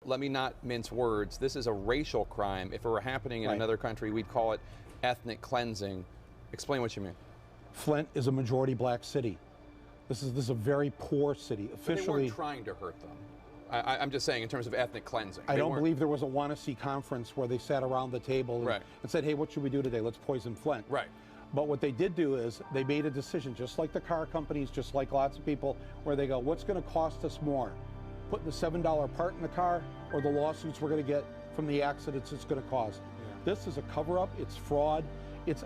let me not mince words, this is a racial crime. If it were happening in another country, we'd call it ethnic cleansing. Explain what you mean. Flint is a majority black city. This is a very poor city. Officially, but they weren't trying to hurt them. I'm just saying in terms of ethnic cleansing. I don't believe there was a wanna-see conference where they sat around the table and said, hey, what should we do today? Let's poison Flint. Right. But what they did do is they made a decision, just like the car companies, just like lots of people, where they go, what's going to cost us more? Putting the $7 part in the car or the lawsuits we're going to get from the accidents it's going to cause? Yeah. This is a cover-up. It's fraud. It's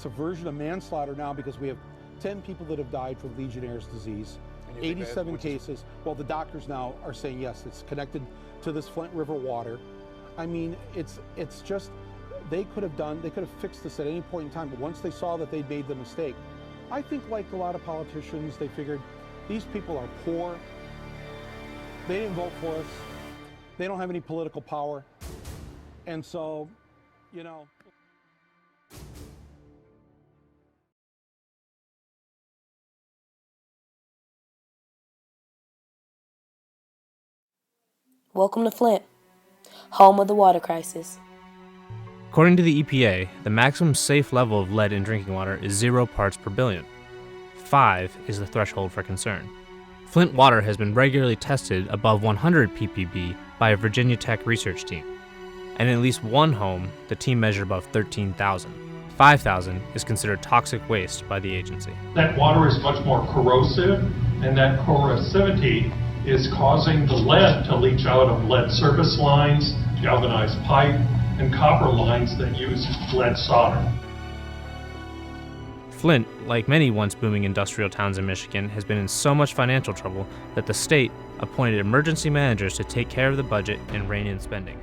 a version of manslaughter now because we have 10 people that have died from Legionnaire's disease, 87 cases. Well, the doctors now are saying, yes, it's connected to this Flint River water. I mean, it's just, they could have fixed this at any point in time, but once they saw that they'd made the mistake, I think like a lot of politicians, they figured these people are poor, they didn't vote for us, they don't have any political power, and so, you know. Welcome to Flint, home of the water crisis. According to the EPA, the maximum safe level of lead in drinking water is 0 parts per billion. 5 is the threshold for concern. Flint water has been regularly tested above 100 ppb by a Virginia Tech research team. And in at least one home, the team measured above 13,000. 5,000 is considered toxic waste by the agency. That water is much more corrosive, and that corrosivity is causing the lead to leach out of lead service lines, galvanized pipe, and copper lines that use lead solder. Flint, like many once booming industrial towns in Michigan, has been in so much financial trouble that the state appointed emergency managers to take care of the budget and rein in spending.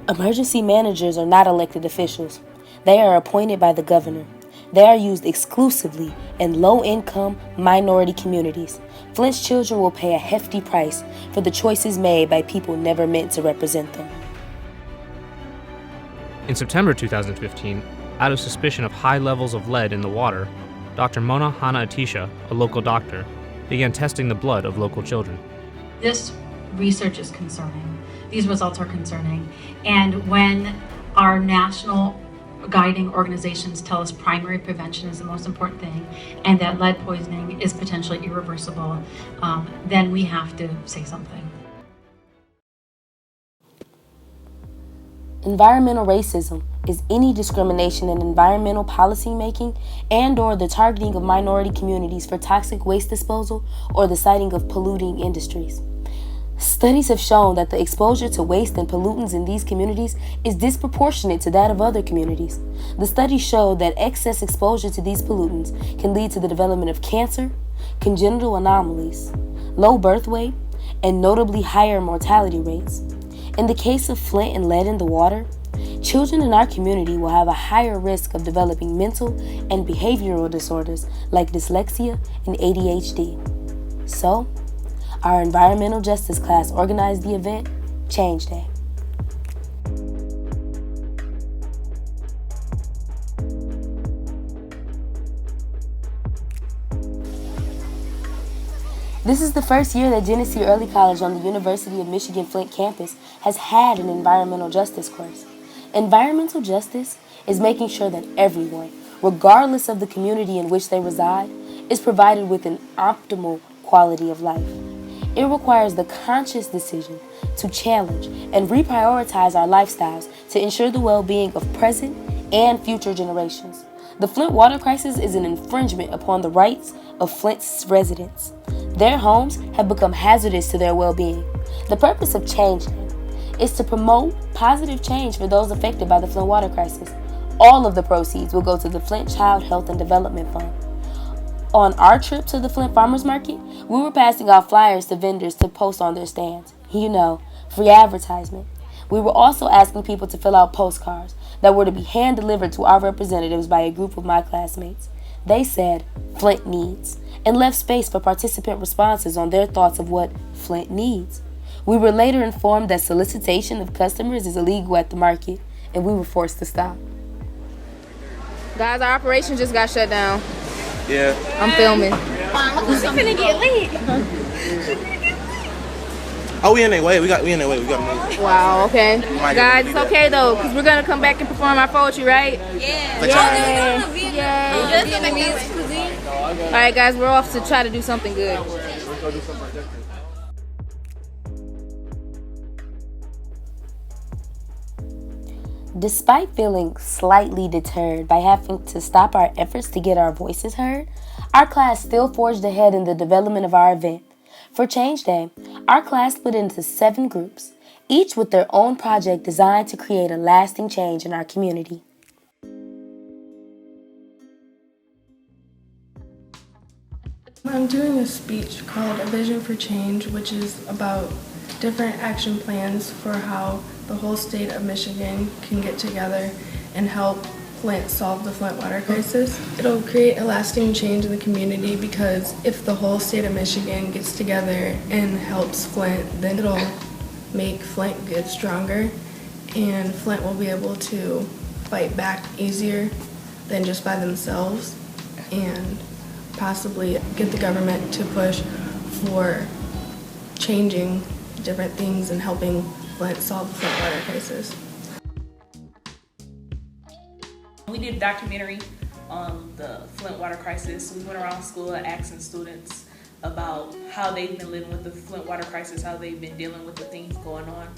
Emergency managers are not elected officials. They are appointed by the governor. They are used exclusively in low-income minority communities. Flint's children will pay a hefty price for the choices made by people never meant to represent them. In September 2015, out of suspicion of high levels of lead in the water, Dr. Mona Hanna-Attisha, a local doctor, began testing the blood of local children. This research is concerning. These results are concerning. And when our national guiding organizations tell us primary prevention is the most important thing and that lead poisoning is potentially irreversible, then we have to say something. Environmental racism is any discrimination in environmental policy making and/or the targeting of minority communities for toxic waste disposal or the citing of polluting industries. Studies have shown that the exposure to waste and pollutants in these communities is disproportionate to that of other communities. The studies show that excess exposure to these pollutants can lead to the development of cancer, congenital anomalies, low birth weight, and notably higher mortality rates. In the case of Flint and lead in the water, children in our community will have a higher risk of developing mental and behavioral disorders like dyslexia and ADHD. So, our environmental justice class organized the event, Change Day. This is the first year that Genesee Early College on the University of Michigan Flint campus has had an environmental justice course. Environmental justice is making sure that everyone, regardless of the community in which they reside, is provided with an optimal quality of life. It requires the conscious decision to challenge and reprioritize our lifestyles to ensure the well-being of present and future generations. The Flint water crisis is an infringement upon the rights of Flint's residents. Their homes have become hazardous to their well-being. The purpose of Change Day is to promote positive change for those affected by the Flint water crisis. All of the proceeds will go to the Flint Child Health and Development Fund. On our trip to the Flint Farmers Market, we were passing out flyers to vendors to post on their stands. You know, free advertisement. We were also asking people to fill out postcards that were to be hand-delivered to our representatives by a group of my classmates. They said, Flint needs, and left space for participant responses on their thoughts of what Flint needs. We were later informed that solicitation of customers is illegal at the market, and we were forced to stop. Guys, our operation just got shut down. Yeah. I'm filming. She's gonna get lit. Oh, we in their way. We got to move. Wow, okay. Guys, it's okay though, because we're going to come back and perform our poetry, right? Yeah. Yay. All right, guys, we're off to try to do something good. Despite feeling slightly deterred by having to stop our efforts to get our voices heard, our class still forged ahead in the development of our event. For Change Day, our class split into 7 groups, each with their own project designed to create a lasting change in our community. I'm doing a speech called A Vision for Change, which is about different action plans for how the whole state of Michigan can get together and help Flint solve the Flint water crisis. It'll create a lasting change in the community because if the whole state of Michigan gets together and helps Flint, then it'll make Flint get stronger and Flint will be able to fight back easier than just by themselves and possibly get the government to push for changing different things and helping Flint solve the Flint water crisis. We did a documentary on the Flint water crisis. We went around school asking students about how they've been living with the Flint water crisis, how they've been dealing with the things going on,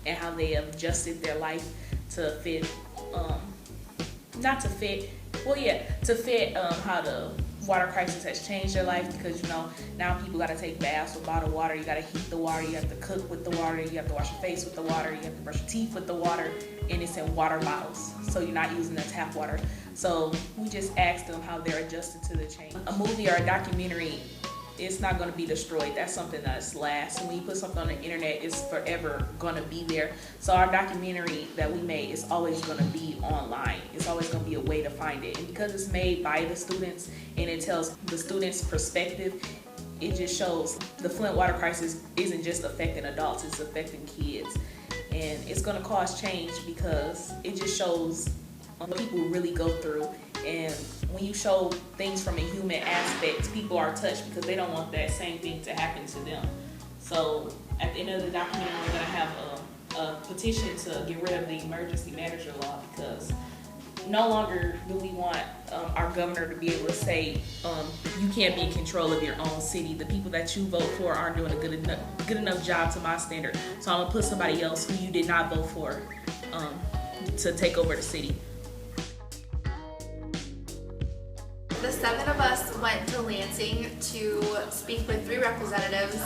and how they have adjusted their life to fit, to fit how the water crisis has changed their life because, now people got to take baths with bottled water. You got to heat the water. You have to cook with the water. You have to wash your face with the water. You have to brush your teeth with the water. And it's in water bottles. So you're not using the tap water. So we just asked them how they're adjusted to the change. A movie or a documentary, it's not going to be destroyed. That's something that's lasts. When you put something on the internet, it's forever going to be there. So our documentary that we made is always going to be online. It's always going to be a way to find it. And because it's made by the students and it tells the students' perspective, it just shows the Flint water crisis isn't just affecting adults, it's affecting kids. And it's going to cause change because it just shows what people really go through. And when you show things from a human aspect, people are touched because they don't want that same thing to happen to them. So at the end of the documentary, we're going to have a petition to get rid of the emergency manager law because no longer do we want our governor to be able to say you can't be in control of your own city. The people that you vote for aren't doing a good enough job to my standard. So I'm going to put somebody else who you did not vote for to take over the city. The 7 of us went to Lansing to speak with 3 representatives,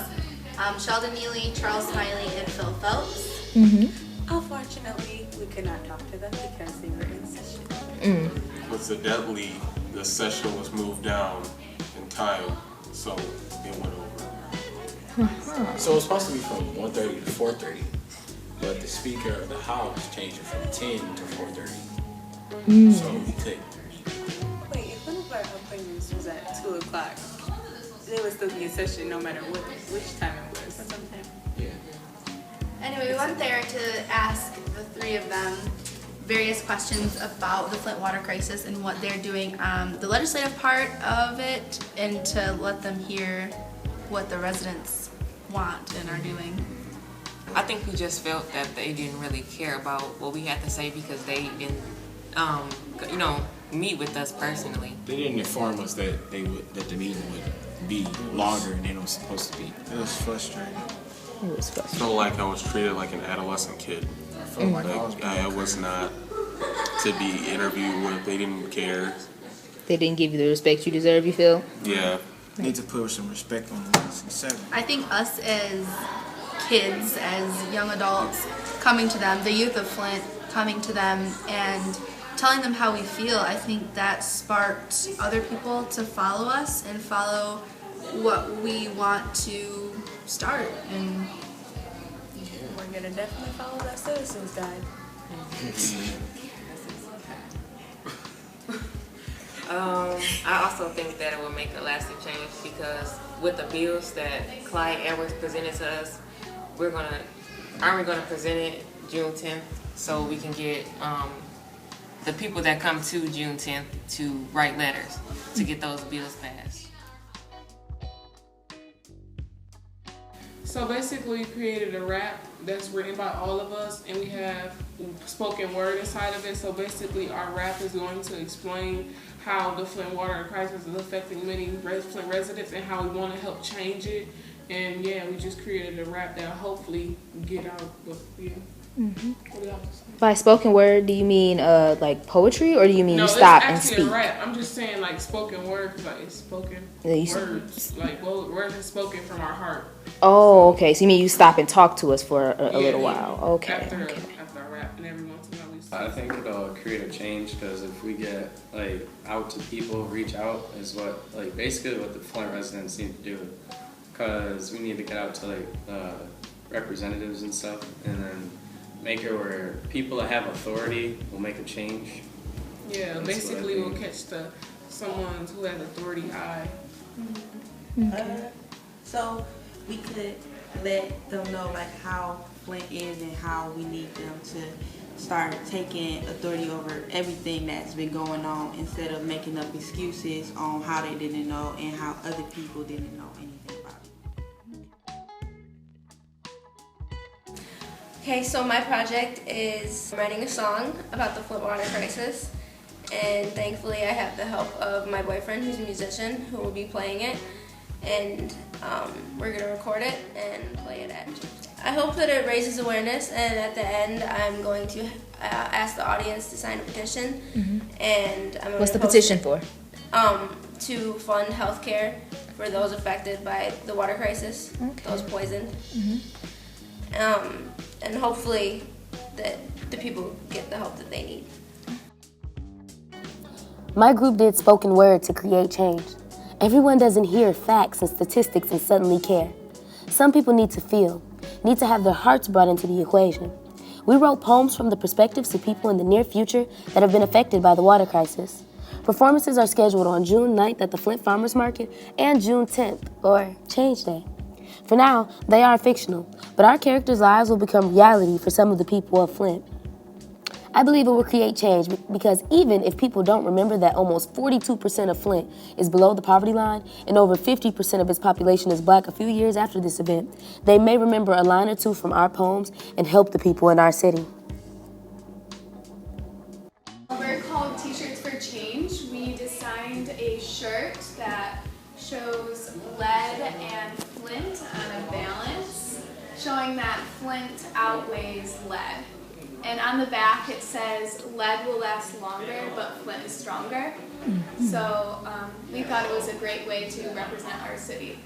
Sheldon Neely, Charles Smiley, and Phil Phelps. Unfortunately, we could not talk to them because they were in session. Coincidentally, the session was moved down in time, so it went over. So it was supposed to be from 1:30 to 4:30, but the Speaker of the House changed it from 10 to 4:30. So we couldn't. Wait, if one of our appointments was at 2 o'clock, they would still be in session no matter which time it was. Yeah. Anyway, we went there to ask the 3 of them various questions about the Flint water crisis and what they're doing on the legislative part of it, and to let them hear what the residents want and are doing. I think we just felt that they didn't really care about what we had to say because they didn't, meet with us personally. They didn't inform us that the meeting would be longer than it was supposed to be. It was frustrating. I felt like I was treated like an adolescent kid. I felt like I was not to be interviewed with. They didn't care. They didn't give you the respect you deserve, you feel? Yeah. Need to put some respect on the Lansing 7. I think us as kids, as young adults, coming to them, the youth of Flint, coming to them and telling them how we feel, I think that sparked other people to follow us and follow what we want to start. And we're going to definitely follow that citizens guide. I also think that it will make a lasting change because with the bills that Clyde Edwards presented to us, aren't we gonna present it June 10th so we can get the people that come to June 10th to write letters to get those bills passed. So basically, we created a rap that's written by all of us, and we have spoken word inside of it. So basically, our rap is going to explain how the Flint water crisis is affecting many Flint residents and how we want to help change it. And yeah, we just created a rap that'll hopefully get out. But yeah. Mm-hmm. What do y'all have to say? By spoken word, do you mean like poetry, or do you mean No, you stop and it's speak? actually a rap. I'm just saying like spoken word, like it's spoken words, like words are spoken from our heart. Oh, okay. So you mean you stop and talk to us for a little while? Okay. After I rap, and every once in a while we sing. I think it'll create a change because if we get like out to people, reach out is what like basically what the Flint residents need to do. Because we need to get out to like representatives and stuff, and then make it where people that have authority will make a change. Yeah, That's basically we'll catch someone who has authority eye. Okay. So we could let them know like how Flint is and how we need them to start taking authority over everything that's been going on instead of making up excuses on how they didn't know and how other people didn't know anything about it. Okay, so my project is writing a song about the Flint water crisis, and thankfully I have the help of my boyfriend, who's a musician, who will be playing it, and we're going to record it and play it at church. I hope that it raises awareness, and at the end I'm going to ask the audience to sign a petition. And I'm What's the petition for? To fund healthcare for those affected by the water crisis, those poisoned. And hopefully that the people get the help that they need. My group did spoken word to create change. Everyone doesn't hear facts and statistics and suddenly care. Some people need to feel, need to have their hearts brought into the equation. We wrote poems from the perspectives of people in the near future that have been affected by the water crisis. Performances are scheduled on June 9th at the Flint Farmers Market and June 10th, or Change Day. For now, they are fictional, but our characters' lives will become reality for some of the people of Flint. I believe it will create change because even if people don't remember that almost 42% of Flint is below the poverty line and over 50% of its population is black a few years after this event, they may remember a line or two from our poems and help the people in our city. We're called T-Shirts for Change. We designed a shirt that shows lead and Flint on a balance, showing that Flint outweighs lead. And on the back it says, lead will last longer, but Flint is stronger. So we thought it was a great way to represent our city.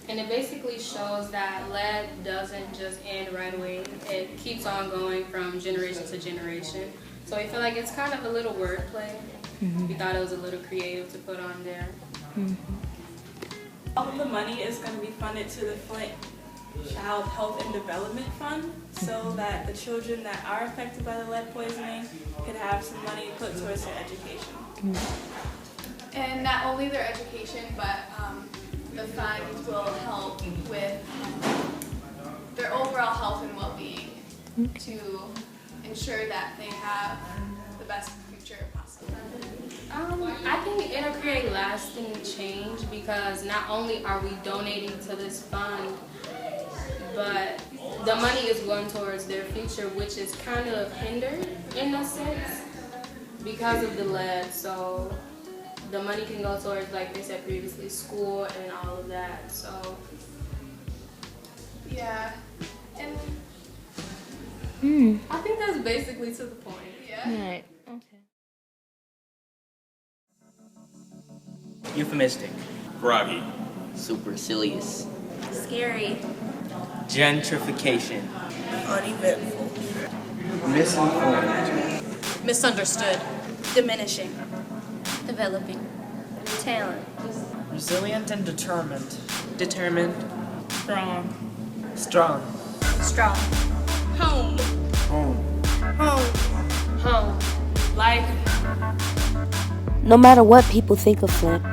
And it basically shows that lead doesn't just end right away. It keeps on going from generation to generation. So we feel like it's kind of a little wordplay. We thought it was a little creative to put on there. All of the money is going to be funded to the Flint Child Health and Development Fund so that the children that are affected by the lead poisoning could have some money put towards their education. And not only their education, but the fund will help with their overall health and well-being to ensure that they have the best future possible. I think it'll create lasting change because not only are we donating to this fund, but the money is going towards their future, which is kind of hindered in a sense because of the lead. So the money can go towards, like they said previously, school and all of that. So yeah, and I think that's basically to the point. Yeah. Right. Okay. Euphemistic. Groggy. Supercilious. Scary. Gentrification. Uneventful. Misinformed. Misunderstood. Diminishing. Developing. Talent. Resilient and determined. Determined. Strong. Strong. Strong. Home. Home. Home. Home. Like. No matter what people think of Flint,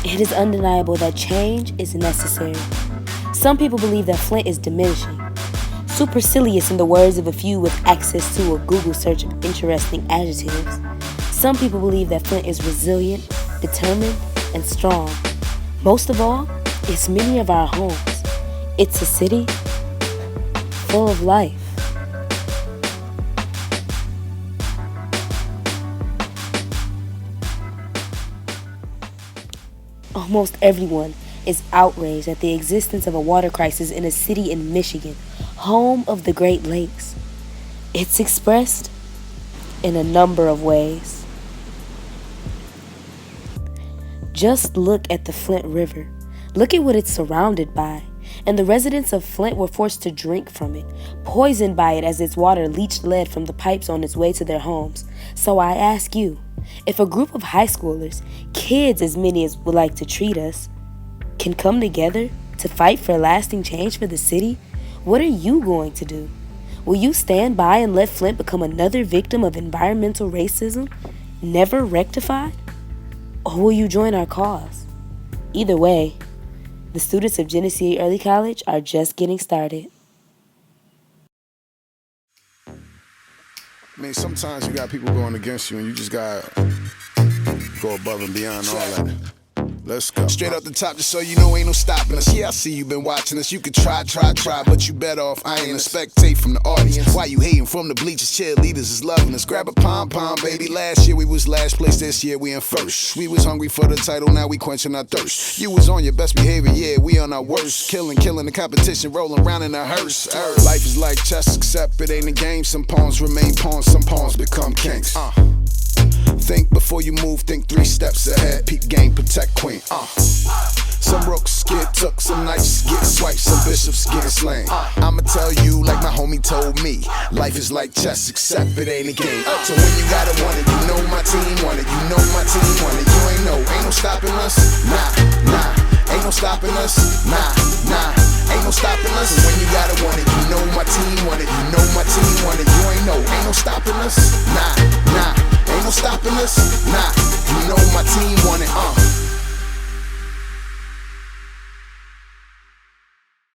it is undeniable that change is necessary. Some people believe that Flint is diminishing, supercilious in the words of a few with access to a Google search of interesting adjectives. Some people believe that Flint is resilient, determined, and strong. Most of all, it's many of our homes. It's a city full of life. Almost everyone is outraged at the existence of a water crisis in a city in Michigan, home of the Great Lakes. It's expressed in a number of ways. Just look at the Flint River. Look at what it's surrounded by. And the residents of Flint were forced to drink from it, poisoned by it as its water leached lead from the pipes on its way to their homes. So I ask you, if a group of high schoolers, kids as many as would like to treat us, can come together to fight for lasting change for the city, what are you going to do? Will you stand by and let Flint become another victim of environmental racism, never rectified? Or will you join our cause? Either way, the students of Genesee Early College are just getting started. I mean, sometimes you got people going against you and you just got to go above and beyond all that. Let's go. Straight up the top, just so you know ain't no stopping us. Yeah, I see you been watching us. You could try, but you better off I ain't a spectate from the audience. Why you hating from the bleachers? Cheerleaders is loving us. Grab a pom-pom, baby. Last year we was last place, this year we in first. We was hungry for the title, now we quenching our thirst. You was on your best behavior, yeah, we on our worst. Killing the competition, rolling around in a hearse. Life is like chess, except it ain't a game. Some pawns remain pawns, some pawns become kings. Think before you move, think 3 steps ahead. Peep game, protect queen. Some rooks get took, some knights get swiped, some bishops get slain. I'ma tell you like my homie told me, life is like chess except it ain't a game. So when you gotta want it, you know my team want it. You know my team want it. You ain't no stopping us. Nah, ain't no stopping us. Nah, ain't no stopping us. So when you gotta want it, you know my team want it. You know my team want it. You ain't no stopping us. Nah, ain't no stopping us. Nah.